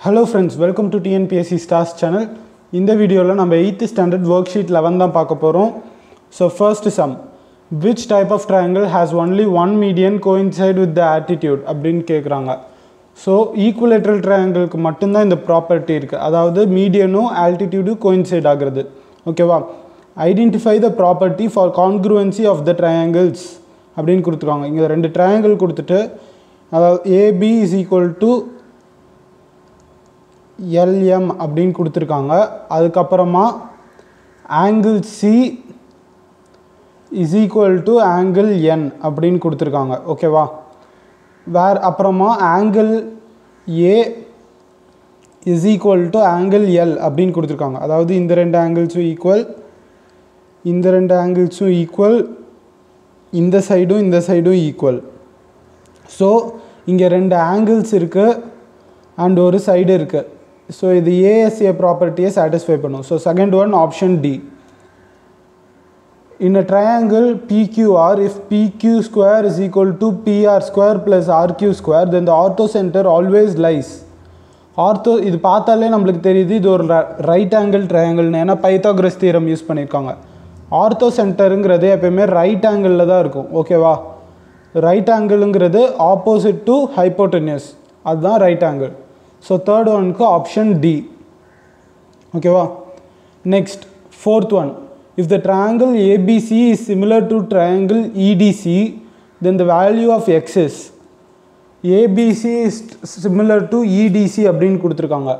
Hello friends, welcome to TNPSC Stars channel. In this video, we will 8th standard worksheet 11. So first sum. Which type of triangle has only one median coincide with the attitude? So equilateral triangle ku mattum dhaan indha property irukku. Adhavadhu median altitude coincide agradhu. Okay va? Identify the property for congruency of the triangles. அப்படினு கொடுத்துருக்காங்க. இங்க ரெண்டு triangle கொடுத்துட்டு AB is equal to LM அப்படினு கொடுத்துருக்காங்க. அதுக்கு அப்புறமா angle C is equal to angle N அப்படினு கொடுத்துருக்காங்க. ஓகேவா? வேர் அப்புறமா angle A is equal to angle L அப்படினு கொடுத்துருக்காங்க. அதாவது இந்த ரெண்டு angles-உம் ஈக்குவல், இந்த ரெண்டு angles-உம் ஈக்குவல், இந்த சைடும் ஈக்குவல். ஸோ இங்கே ரெண்டு angles இருக்கு அண்ட் ஒரு சைடு இருக்கு. ஸோ இது ASA ப்ராப்பர்ட்டியை சாட்டிஸ்ஃபை பண்ணும். So second one option D. In a triangle PQR, if PQ square is equal to PR square plus RQ square, then the orthocenter always lies. இது பார்த்தாலே நம்மளுக்கு தெரியுது இது ஒரு ரைட் ஆங்கிள் ட்ரையாங்கிள்னு. ஏன்னா பைத்தாகரஸ் தியரம் யூஸ் பண்ணியிருக்காங்க. ஆர்த்தோசென்டருங்கிறது எப்பயுமே ரைட் ஆங்கிளில் தான் இருக்கும். ஓகேவா? ரைட் ஆங்கிளுங்கிறது ஆப்போசிட் டு ஹைப்போட்டெனியஸ், அதுதான் ரைட் ஆங்கிள். ஸோ தேர்ட் ஒனுக்கு ஆப்ஷன் டி. ஓகேவா? Next fourth one. If the triangle ABC is similar to triangle EDC, then the value of x is. ABC is similar to EDC அப்படின்னு கொடுத்துருக்காங்க.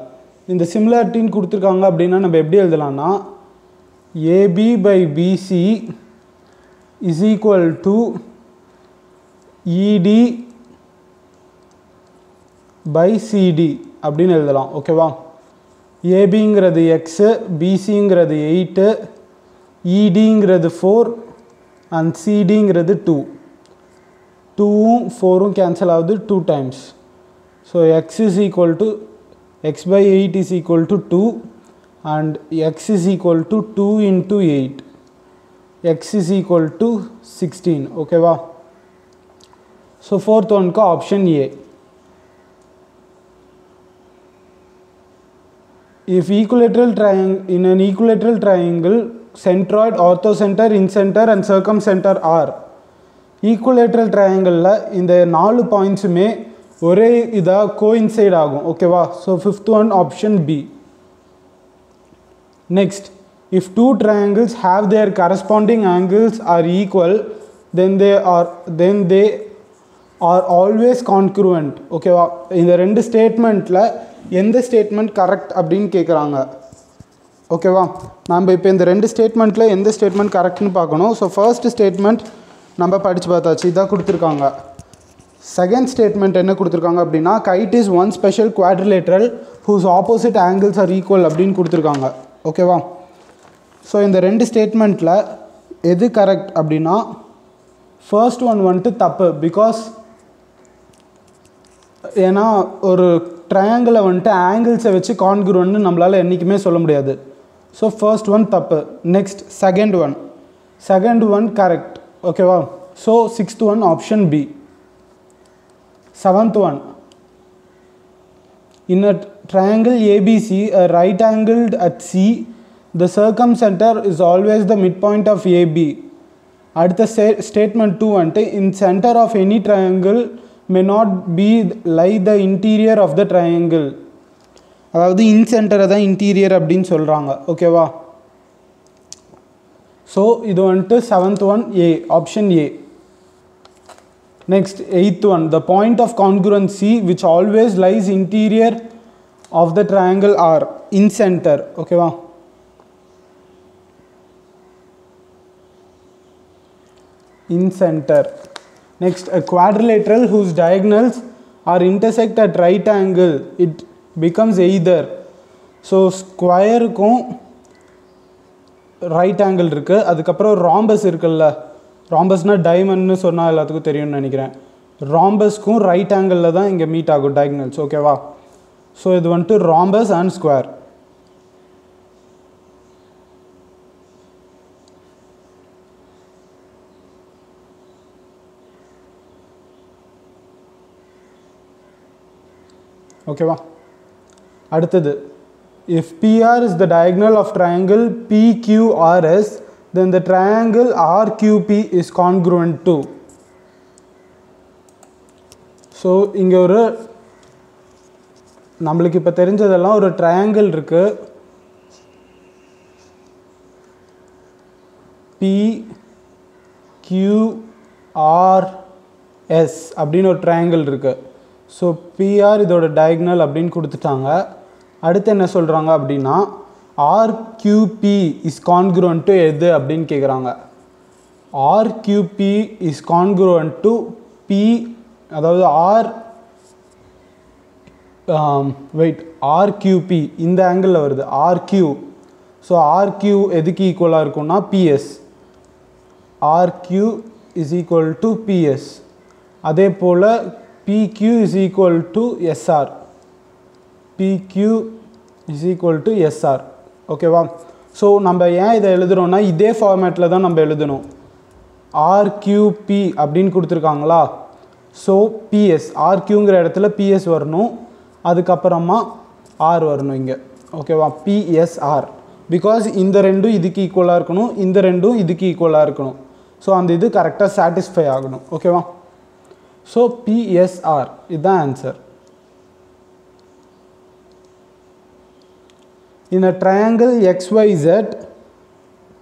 இந்த சிமிலாரிட்டின்னு கொடுத்துருக்காங்க அப்படின்னா நம்ம எப்படி எழுதலாம்னா AB by BC is equal to ED by CD அப்படின்னு எழுதலாம். ஓகேவா? ஏபிங்கிறது எக்ஸு, பிசிங்கிறது 8, EDங்கிறது 4 and CDங்கிறது 2. 2ம் 4ம் கேன்சல் ஆகுது 2 times. So x is equal to x by 8 is equal to 2 and x is equal to 2 into 8. x is equal to 16. ஓகேவா? So fourth ஒன்க்கு option A. If equilateral triangle, in an equilateral triangle, centroid, orthocenter, incenter and circumcenter are. Equilateral ட்ரையாங்கிளில் இந்த 4 பாயிண்ட்ஸுமே ஒரே இதாக coincide ஆகும். ஓகேவா? So fifth one option B. Next, if two triangles have their corresponding angles are equal then they are always congruent. ஓகேவா? இந்த ரெண்டு ஸ்டேட்மெண்ட்டில் எந்த ஸ்டேட்மெண்ட் கரெக்ட் அப்படின்னு கேட்குறாங்க. ஓகேவா? நம்ம இப்போ இந்த ரெண்டு ஸ்டேட்மெண்ட்டில் எந்த ஸ்டேட்மெண்ட் கரெக்ட்னு பார்க்கணும். ஸோ ஃபர்ஸ்ட் ஸ்டேட்மெண்ட் நம்ம படித்து பார்த்தாச்சு, இதாக கொடுத்துருக்காங்க. செகண்ட் ஸ்டேட்மெண்ட் என்ன கொடுத்துருக்காங்க அப்படின்னா kite is one special quadrilateral whose opposite angles are equal அப்படின்னு கொடுத்துருக்காங்க. ஓகேவா? ஸோ இந்த ரெண்டு ஸ்டேட்மெண்ட்டில் எது கரெக்ட் அப்படின்னா ஃபர்ஸ்ட் ஒன் வந்துட்டு தப்பு. பிகாஸ் ஏன்னா ஒரு ட்ரையாங்கிளை வந்துட்டு ஆங்கிள்ஸை வச்சு கான்க்ரூவன்ட்னு நம்மளால் என்றைக்குமே சொல்ல முடியாது. ஸோ ஃபர்ஸ்ட் ஒன் தப்பு. Next second one correct. ஓகேவா? So sixth one option B. Seventh one. In a triangle ABC, a right angled at C, the circumcenter is always the midpoint of AB. அடுத்த statement 2 வந்துட்டு in center of any triangle may not be lie the interior of the triangle. அதாவது இன் சென்டரை தான் interior அப்படின்னு சொல்கிறாங்க. ஓகேவா? So இது வந்துட்டு seventh one A, option A. Next eighth one. The point of congruency which always lies interior of the triangle are incentre. ஓகேவா? Incentre. Next, a quadrilateral whose diagonals are intersect at right angle, it becomes either. So ஸ்கொயருக்கும் right angle இருக்குது, அதுக்கப்புறம் rhombus இருக்குல்ல, ராம்பஸ்னால் டைமண்ட்னு சொன்னால் எல்லாத்துக்கும் தெரியும்னு நினைக்கிறேன். ராம்பஸ்க்கும் right ஆங்கிளில் தான் இங்கே மீட் ஆகும் diagonals. ஓகேவா? ஸோ இது வந்துட்டு ராம்பஸ் அண்ட் ஸ்கொயர். ஓகேவா? அடுத்தது if PR is the diagonal of triangle PQRS then the triangle RQP is congruent to. So இங்கே ஒரு நம்மளுக்கு இப்போ தெரிஞ்சதெல்லாம் ஒரு ட்ரையாங்கிள் இருக்கு PQRS அப்படின்னு ஒரு ட்ரையாங்கிள் இருக்கு. ஸோ PR இதோட டயகனல் அப்படின்னு கொடுத்துட்டாங்க. அடுத்து என்ன சொல்கிறாங்க அப்படின்னா RQP is congruent to எது அப்படின்னு கேட்குறாங்க. RQP is congruent to P, அதாவது RQP இந்த ஆங்கிளில் வருது RQ. ஸோ RQ எதுக்கு ஈக்குவலாக இருக்கும்னா PS. RQ is equal to PS. அதே போல் PQ is equal to SR. PQ is equal to SR. ஓகேவா? ஸோ நம்ம ஏன் இதை எழுதுகிறோன்னா இதே ஃபார்மேட்டில் தான் நம்ம எழுதணும். RQP அப்படின்னு கொடுத்துருக்காங்களா, ஸோ PS RQங்கிற இடத்துல PS வரணும், அதுக்கப்புறமா R வரணும் இங்கே. ஓகேவா? PSR. பிகாஸ் இந்த ரெண்டும் இதுக்கு ஈக்குவலாக இருக்கணும், இந்த ரெண்டும் இதுக்கு ஈக்குவலாக இருக்கணும். ஸோ அந்த இது கரெக்டாக சாட்டிஸ்ஃபை ஆகணும். ஓகேவா? ஸோ PSR இதுதான் answer. In a triangle XYZ,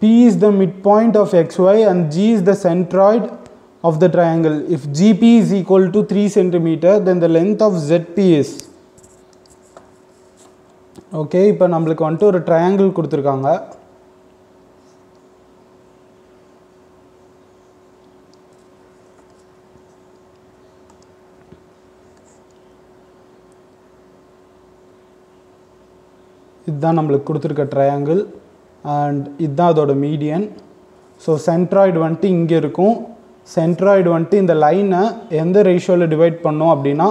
P is the midpoint of XY and G is the centroid of the triangle. If GP is equal to 3 cm, then the length of ZP is. Okay, இப்போ நம்மளுக்கு வந்துட்டு ஒரு triangle கொடுத்துருக்காங்க. இதுதான் நம்மளுக்கு கொடுத்துருக்க triangle and இதுதான் அதோட மீடியன். ஸோ சென்ட்ராய்டு வந்துட்டு இங்கே இருக்கும். சென்ட்ராய்டு வந்துட்டு இந்த லைனை எந்த ரேஷியோவில் டிவைட் பண்ணோம் அப்படின்னா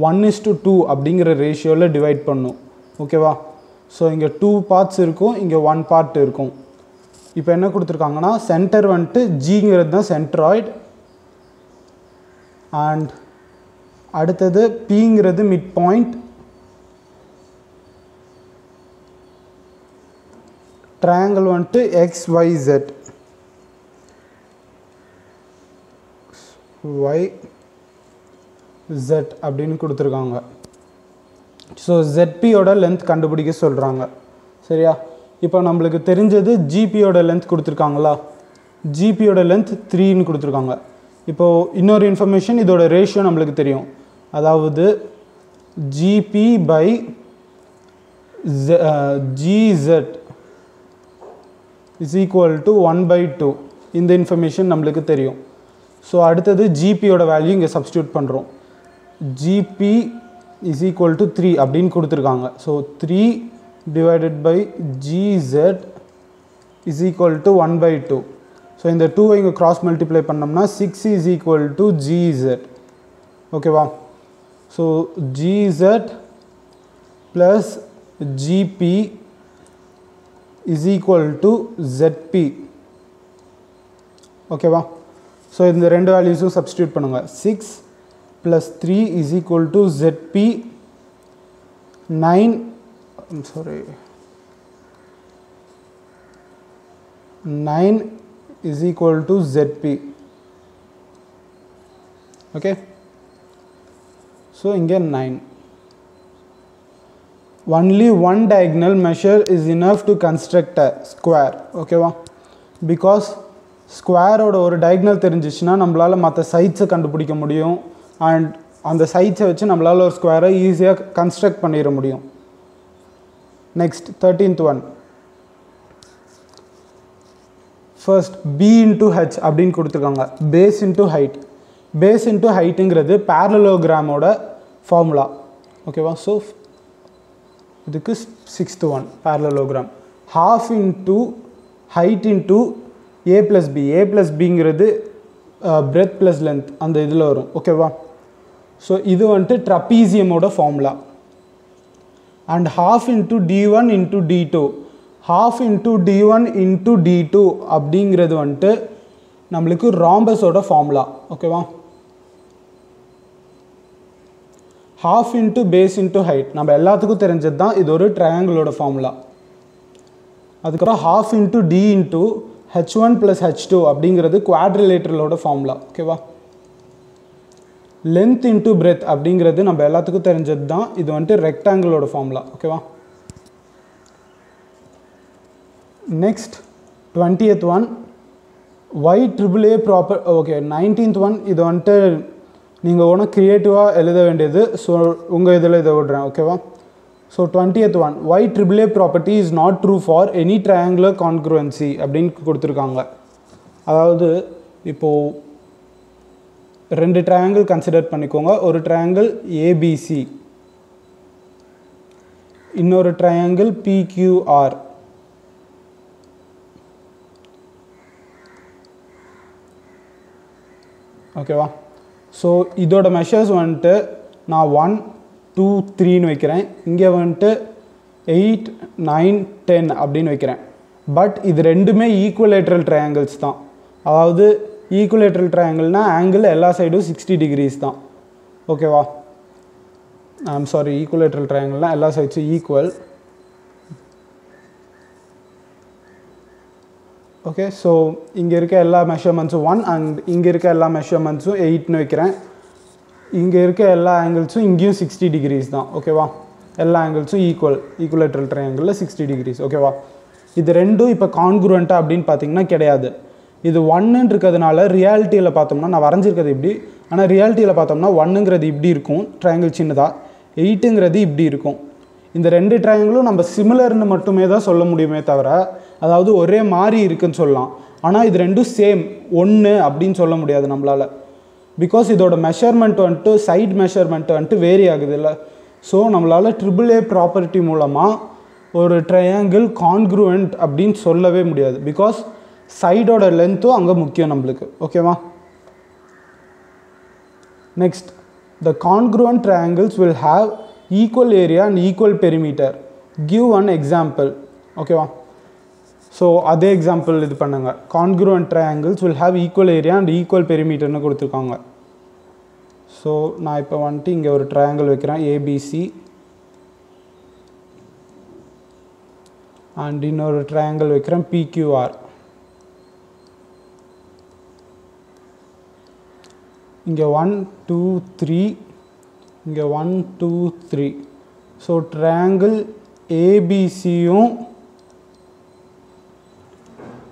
1:2 அப்படிங்கிற ரேஷியோவில் டிவைட் பண்ணும். ஓகேவா? ஸோ இங்கே 2 பார்ட்ஸ் இருக்கும், இங்கே 1 பார்ட் இருக்கும். இப்போ என்ன கொடுத்துருக்காங்கன்னா சென்டர் வந்துட்டு ஜிங்கிறது தான் சென்ட்ராய்டு அண்ட் அடுத்தது பிங்கிறது மிட் பாயிண்ட், ட்ரையாங்கிள் வந்துட்டு XYZ அப்படின்னு கொடுத்துருக்காங்க. ஸோ ZPயோட லென்த் கண்டுபிடிக்க சொல்கிறாங்க. சரியா? இப்போ நம்மளுக்கு தெரிஞ்சது GPயோட லென்த் கொடுத்துருக்காங்களா, GPயோட லென்த் 3ன்னு கொடுத்துருக்காங்க. இப்போது இன்னொரு இன்ஃபர்மேஷன், இதோட ரேஷியோ நம்மளுக்கு தெரியும். அதாவது GP by GZ is equal to 1/2. இந்த இன்ஃபர்மேஷன் நம்மளுக்கு தெரியும். ஸோ அடுத்தது GPயோட வேல்யூ இங்கே சப்ஸ்டியூட் பண்ணுறோம். GP is equal to 3 அப்படின்னு கொடுத்துருக்காங்க. So 3 divided by GZ is equal to 1/2. So இந்த 2 இங்கே கிராஸ் மல்டிப்ளை பண்ணோம்னா 6 is equal to GZ. ஓகேவா? So GZ plus GP is equal to ZP. ஓகேவா? ஸோ இந்த ரெண்டு வேல்யூஸும் சப்ஸ்டியூட் பண்ணுங்கள். 6 plus 3 is equal to ZP. 9 is equal to ZP. okay, so இங்கே 9. only one diagonal measure is enough to construct a square. ஓகேவா? Because ஸ்கொயரோட ஒரு diagonal தெரிஞ்சிச்சுன்னா நம்மளால் மற்ற சைட்ஸை கண்டுபிடிக்க முடியும் அண்ட் அந்த சைட்ஸை வச்சு நம்மளால் ஒரு ஸ்கொயரை ஈஸியாக கன்ஸ்ட்ரக்ட் பண்ணிட முடியும். Next 13th one. First B into H அப்படின்னு கொடுத்துருக்காங்க. Base into height. Base into ஹைட்டுங்கிறது பேரலோகிராமோட ஃபார்முலா. ஓகேவா? ஸோ இதுக்கு 6th one parallelogram. Half into height into A plus B. A plus Bங்கிறது breadth plus length அந்த இதில் வரும். ஓகேவா? ஸோ இது வந்துட்டு ட்ரப்பீசியமோட formula. And half into D1 into D2. half into D1 into D2 அப்படிங்கிறது வந்துட்டு நம்மளுக்கு ராம்பஸோட ஃபார்முலா. ஓகேவா? half into base into height நம்ம எல்லாத்துக்கும் தெரிஞ்சது தான் இது ஒரு ட்ரையாங்கிளோட ஃபார்முலா. அதுக்கப்புறம் half into d into h1 plus h2 அப்படிங்கிறது குவாட்ரிலேட்டரலோட ஃபார்முலா. ஓகேவா? length into breadth அப்படிங்கிறது நம்ம எல்லாத்துக்கும் தெரிஞ்சது தான் இது வந்துட்டு ரெக்டாங்கிளோட ஃபார்முலா. ஓகேவா? Next 20th one YAA proper. Okay 19th one இது வந்துட்டு நீங்கள் ஒன்றும் க்ரியேட்டிவாக எழுத வேண்டியது. ஸோ உங்கள் இதில் இதை விடுறேன். ஓகேவா? So 20th one YAA property is not true for any triangular congruency அப்படின்னு கொடுத்துருக்காங்க. அதாவது இப்போது ரெண்டு ட்ரையாங்கிள் கன்சிடர் பண்ணிக்கோங்க. ஒரு ட்ரையாங்கிள் ஏபிசி, இன்னொரு ட்ரையாங்கிள் பிக்யூஆர். ஓகேவா? ஸோ இதோட மெஷர்ஸ் வந்துட்டு நான் 1 2 3ன்னு வைக்கிறேன். இங்கே வந்துட்டு 8 9 10 அப்படின்னு வைக்கிறேன். பட் இது ரெண்டுமே ஈக்குவலேட்ரல் ட்ரையாங்கிள்ஸ் தான். அதாவது ஈக்குவலேட்ரல் ட்ரையாங்கிள்னால் ஆங்கிள் எல்லா சைடும் 60 degrees தான். ஓகேவா? ஐம் சாரி, ஈக்குவலேட்ரல் ட்ரையாங்கிள்னால் எல்லா சைட்ஸும் ஈக்குவல். ஓகே, ஸோ இங்கே இருக்க எல்லா மெஷர்மெண்ட்ஸும் 1 அண்ட் இங்கே இருக்க எல்லா மெஷர்மெண்ட்ஸும் 8ன்னு வைக்கிறேன். இங்கே இருக்க எல்லா ஆங்கிள்ஸும் இங்கேயும் 60 degrees தான். ஓகேவா? எல்லா ஆங்கிள்ஸும் ஈக்குவலேட்ரல் ட்ரையாங்கிளில் 60 degrees. ஓகேவா? இது ரெண்டும் இப்போ கான்க்ருவெண்ட்டாக அப்படின்னு பார்த்தீங்கன்னா கிடையாது. இது 1ன்னு இருக்கிறதுனால ரியாலிட்டியில் பார்த்தோம்னா நான் வரைஞ்சிருக்கிறது இப்படி, ஆனால் ரியாலிட்டியில் பார்த்தோம்னா 1ங்கிறது இப்படி இருக்கும் ட்ரையாங்கிள் சின்னதாக, 8ங்கிறது இப்படி இருக்கும். இந்த ரெண்டு ட்ரையாங்கிளும் நம்ம சிமிலர்னு மட்டுமே தான் சொல்ல முடியுமே தவிர, அதாவது ஒரே மாதிரி இருக்குன்னு சொல்லலாம். ஆனால் இது ரெண்டும் சேம் 1 அப்படின்னு சொல்ல முடியாது நம்மளால். பிகாஸ் இதோட மெஷர்மெண்ட் வந்துட்டு சைட் மெஷர்மெண்ட் வந்துட்டு வேரி ஆகுது இல்லை. ஸோ நம்மளால் AAA ப்ராப்பர்ட்டி மூலமாக ஒரு ட்ரையாங்கிள் கான்க்ருவெண்ட் அப்படின்னு சொல்லவே முடியாது. பிகாஸ் சைடோட லென்த்தும் அங்கே முக்கியம் நம்மளுக்கு. ஓகேவா? Next, the congruent triangles will have equal area and equal perimeter. Give one example. ஓகேவா? ஸோ அதே எக்ஸாம்பிள் இது பண்ணுங்க. Congruent triangles will have equal area and equal பெரிமீட்டர்னு கொடுத்துருக்காங்க. ஸோ நான் இப்போ வந்துட்டு இங்கே ஒரு ட்ரையாங்கிள் வைக்கிறேன் ஏபிசி, அண்ட் இன்னொரு ட்ரையாங்கிள் வைக்கிறேன் பிக்யூஆர். இங்கே 1 2 3, இங்கே 1 2 3. ஸோ ட்ரையாங்கிள் ஏபிசியும்,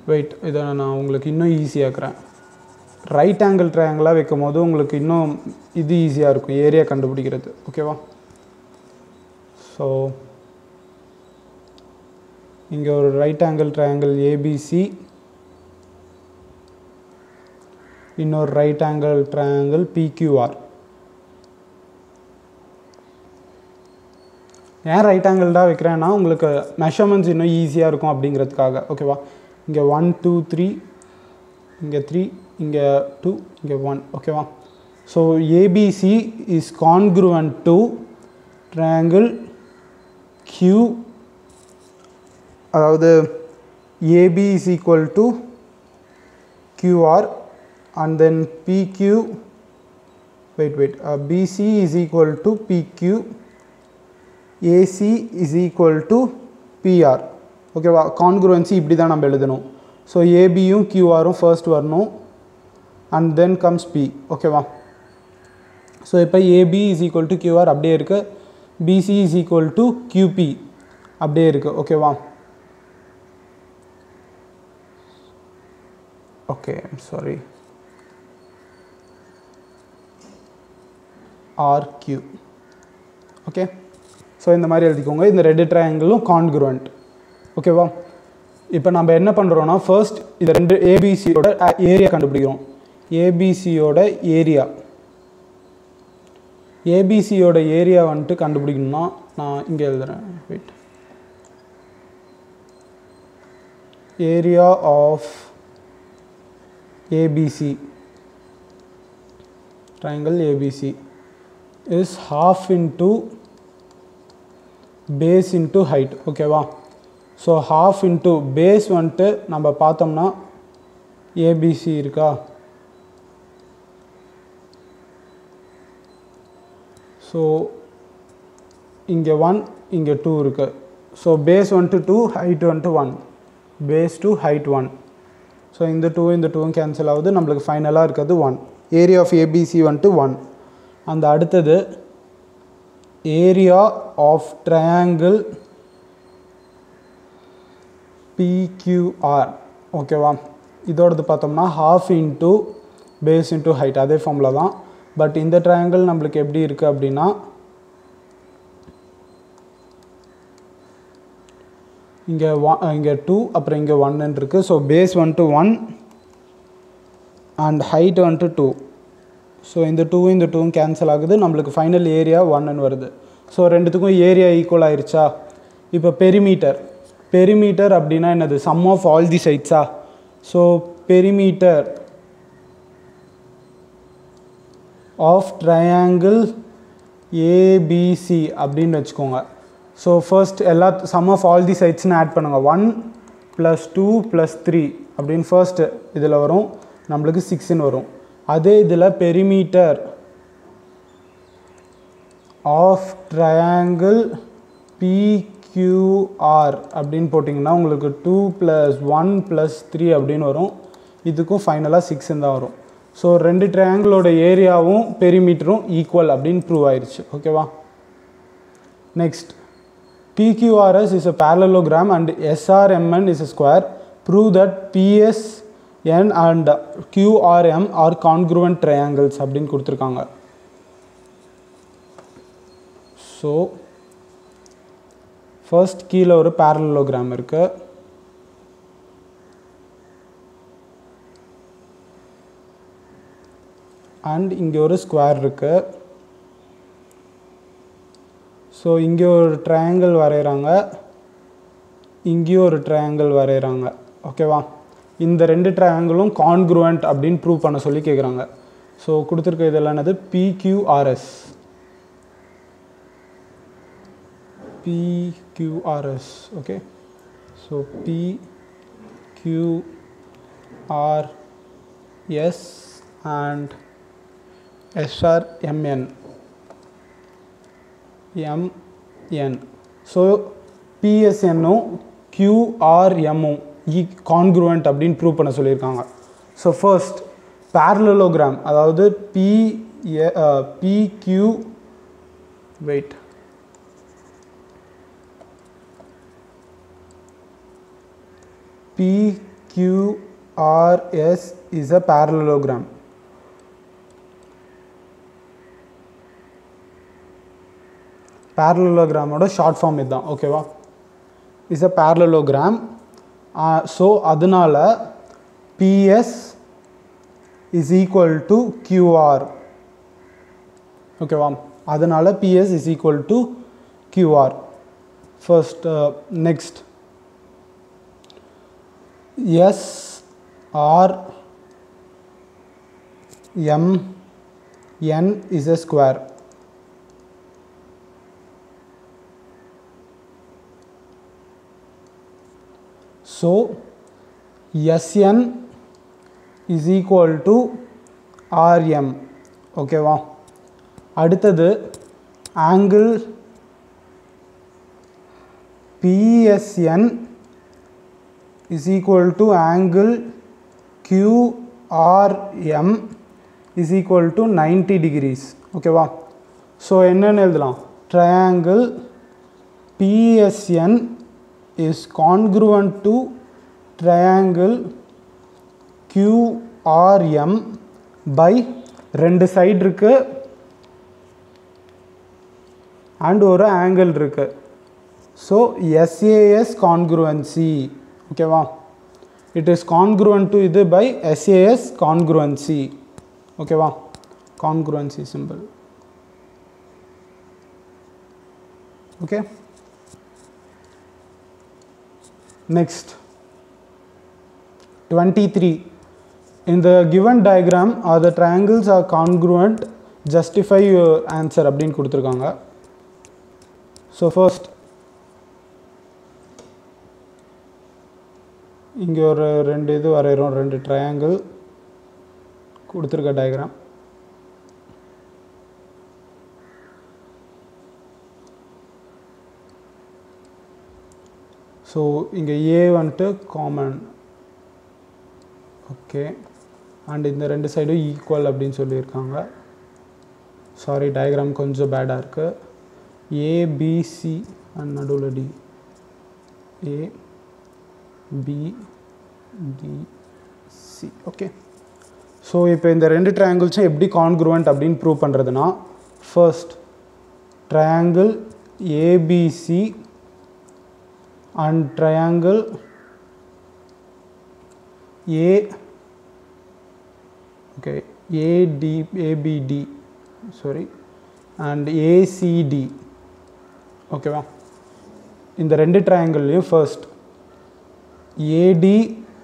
வெயிட் இதை நான் உங்களுக்கு இன்னும் ஈஸியாக்குறேன். ரைட் ஆங்கிள் ட்ரையாங்கிளாக வைக்கும் போது உங்களுக்கு இன்னும் இது ஈஸியாக இருக்கும் ஏரியா கண்டுபிடிக்கிறது. ஓகேவா? ஸோ இங்கே ஒரு ரைட் ஆங்கிள் ட்ரையாங்கிள் ஏபிசி, இன்னொரு ரைட் ஆங்கிள் ட்ரையாங்கிள் பிக்யூஆர். ஏன் ரைட் ஆங்கிள் தான் வைக்கிறேன்னா உங்களுக்கு மெஷர்மெண்ட்ஸ் இன்னும் ஈஸியாக இருக்கும் அப்படிங்கிறதுக்காக. ஓகேவா? இங்கே 1 2 3, இங்கே 3, இங்கே 2, இங்கே 1. ஓகேவா? So ABC is congruent to triangle Q, அதாவது AB is equal to QR, and then PQ, wait, BC is equal to PQ, AC is equal to PR. ஓகேவா? கான்க்ருவன்சி இப்படி தான் நம்ம எழுதணும். ஸோ ஏபியும் கியூஆரும் ஃபர்ஸ்ட் வரணும், அண்ட் தென் கம்ஸ் பி. ஓகேவா? ஸோ இப்போ AB is equal to QR அப்படியே இருக்குது, BC is equal to QP அப்படியே இருக்குது. ஓகேவா? Okay, sorry, RQ. Okay, so இந்த மாதிரி எழுதிக்கோங்க. இந்த ரெண்டு ட்ரையாங்கிளும் கான்க்ருவெண்ட். ஓகேவா? இப்போ நம்ம என்ன பண்ணுறோன்னா ஃபர்ஸ்ட் இந்த ரெண்டு ஏபிசியோட ஏரியா கண்டுபிடிக்கிறோம். ஏபிசியோட ஏரியா வந்துட்டு கண்டுபிடிக்கணும்னா நான் இங்கே எழுதுகிறேன். Wait, area of ABC, triangle ABC is half into base into height. ஓகேவா? ஸோ half into base வந்துட்டு நம்ம பார்த்தோம்னா ABC இருக்கா? ஸோ இங்கே 1 இங்கே 2 இருக்குது. ஸோ பேஸ் வந்துட்டு 2 ஹைட் வந்துட்டு 1, பேஸ் 2 ஹைட் 1. ஸோ இந்த 2 கேன்சல் ஆகுது, நம்மளுக்கு ஃபைனலாக இருக்கிறது 1. ஏரியா ஆஃப் ஏபிசி வந்துட்டு 1. அந்த அடுத்தது ஏரியா ஆஃப் ட்ரையாங்கிள் பிக்யூஆர். ஓகேவா, இதோடது பார்த்தோம்னா half into base into height, அதே ஃபார்முலா தான். பட் இந்த ட்ரையாங்கிள் நம்மளுக்கு எப்படி இருக்குது அப்படின்னா இங்கே இங்கே 2 அப்புறம் இங்கே 1 இருக்குது. ஸோ பேஸ் வந்துட்டு 1 அண்ட் ஹைட் வந்துட்டு 2. ஸோ இந்த 2 கேன்சல் ஆகுது, நம்மளுக்கு ஃபைனல் ஏரியா 1 வருது. ஸோ ரெண்டுத்துக்கும் ஏரியா ஈக்குவல் ஆயிடுச்சா. இப்போ பெரிமீட்டர் அப்படின்னா என்னது, சம் ஆஃப் ஆல் தி சைட்ஸா. So perimeter of triangle ABC அப்படின்னு வச்சுக்கோங்க. ஸோ ஃபர்ஸ்ட் எல்லா சம் ஆஃப் ஆல் தி சைட்ஸ்னு ஆட் பண்ணுங்கள். 1 + 2 + 3 அப்படின்னு ஃபர்ஸ்ட் இதில் வரும், நம்மளுக்கு 6ன்னு வரும். அதே இதில் பெரிமீட்டர் ஆஃப் ட்ரையாங்கிள் பிக்யூஆர் அப்படின்னு போட்டிங்கன்னா உங்களுக்கு 2 + 1 + 3 அப்படின்னு வரும். இதுக்கும் ஃபைனலாக 6ன்னு தான் வரும். ஸோ ரெண்டு ட்ரையாங்கிளோட ஏரியாவும் பெரிமீட்டரும் ஈக்குவல் அப்படின்னு ப்ரூவ் ஆயிடுச்சு. ஓகேவா. Next, PQRS is a parallelogram and SRMN is a square. Prove that PSN and QRM are congruent triangles அப்படின்னு கொடுத்துருக்காங்க. ஸோ ஃபர்ஸ்ட் கீழே ஒரு parallelogram இருக்கு. அண்ட் இங்கே ஒரு ஸ்கொயர் இருக்கு. ஸோ இங்கே ஒரு ட்ரையாங்கிள் வரைகிறாங்க, இங்கேயும் ஒரு ட்ரையாங்கிள் வரைகிறாங்க. ஓகேவா. இந்த ரெண்டு ட்ரையாங்கிளும் கான்க்ருவெண்ட் அப்படின்னு ப்ரூவ் பண்ண சொல்லி கேட்குறாங்க. ஸோ கொடுத்துருக்க இதெல்லாம் என்னது, PQRS. Okay. So PQRS and SRMN. So PSNும் QRMும் கான்க்ருவெண்ட் அப்படின்னு ப்ரூவ் பண்ண சொல்லியிருக்காங்க. ஸோ ஃபர்ஸ்ட் parallelogram, அதாவது PQRS is a parallelogram. parallelogram short form இதுதான். ஓகேவா. Is a parallelogram. ஸோ அதனால PS is equal to QR. ஓகேவா. அதனால PS is equal to QR. First next, SRMN is a square. So SN is equal to RM. ஓகேவா. அடுத்தது angle PSN is equal to angle QRM is equal to 90 degrees. ஓகேவா. So என்னென்னு எழுதலாம், triangle PSN is congruent to triangle QRM by ரெண்டு side இருக்கு and ஒரு angle இருக்கு. So SAS congruency. ஓகேவா. இட் இஸ் congruent to இது by SAS congruency. ஓகேவா. congruency symbol. Okay. Next, 23. In the given diagram, are the triangles are congruent, justify your answer அப்படின்னு கொடுத்துருக்காங்க. So first இங்கே ஒரு ரெண்டு இது வரைகிறோம், ரெண்டு ட்ரையாங்கிள் கொடுத்துருக்க டயக்ராம். ஸோ இங்கே ஏ வந்துட்டு காமன். ஓகே, அண்ட் இந்த ரெண்டு சைடும் ஈக்குவல் அப்படின்னு சொல்லியிருக்காங்க. சாரி, டயக்ராம் கொஞ்சம் பேடாக இருக்குது. ஏபிசி அண்ட் நடுவில் டி, ஏபிடிசி. ஓகே, ஸோ இப்போ இந்த ரெண்டு ட்ரையாங்கிள்ஸும் எப்படி கான்க்ருவெண்ட் அப்படின்னு ப்ரூவ் பண்ணுறதுனா, first triangle ABC and triangle ABD sorry and ACD. ஓகேவா, இந்த ரெண்டு ட்ரையாங்கிள்லையும் first AD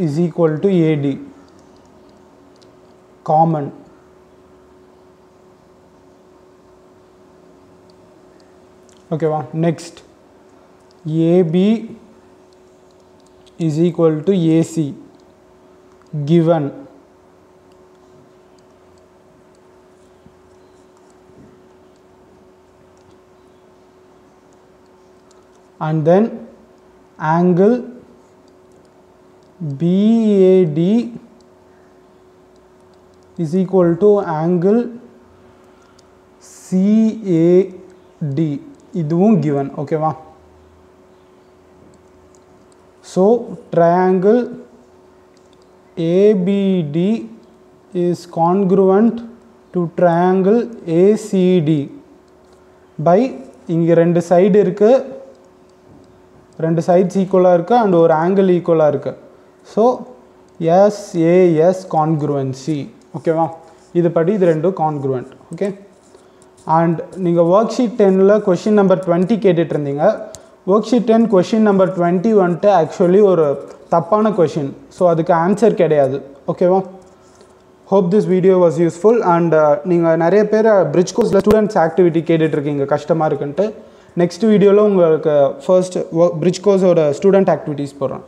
is equal to AD common. ஓகேவா, next AB is equal to AC given. And then angle BAD is equal to angle CAD, இதுவும் given. ஓகேவா, so triangle ABD is congruent to triangle ACD by இங்கே ரெண்டு side இருக்குது, ரெண்டு sides ஈக்குவலாக இருக்குது and ஒரு ஆங்கிள் ஈக்குவலாக இருக்குது. So SAS கான்க்ருவன்சி. ஓகேவா, இது படி இது ரெண்டும் கான்க்ருவெண்ட். ஓகே, அண்ட் நீங்கள் ஒர்க் ஷீட் 10ல் கொஷின் நம்பர் 20 கேட்டுட்டு இருந்தீங்க. ஒர்க் ஷீட் 10 கொஷின் நம்பர் 20 வந்துட்டு ஆக்சுவலி ஒரு தப்பான கொஷின். ஸோ அதுக்கு ஆன்சர் கிடையாது. ஓகேவா, hope this video was useful. And நீங்கள் நிறைய பேர் பிரிட்ஜ் கோர்ஸில் ஸ்டூடெண்ட்ஸ் ஆக்டிவிட்டி கேட்டுட்ருக்கீங்க கஷ்டமாக இருக்குன்ட்டு. நெக்ஸ்ட் வீடியோவில் உங்களுக்கு ஃபர்ஸ்ட் பிரிட்ஜ் கோர்ஸோட ஸ்டூடெண்ட் ஆக்டிவிட்டீஸ் போடுறேன்.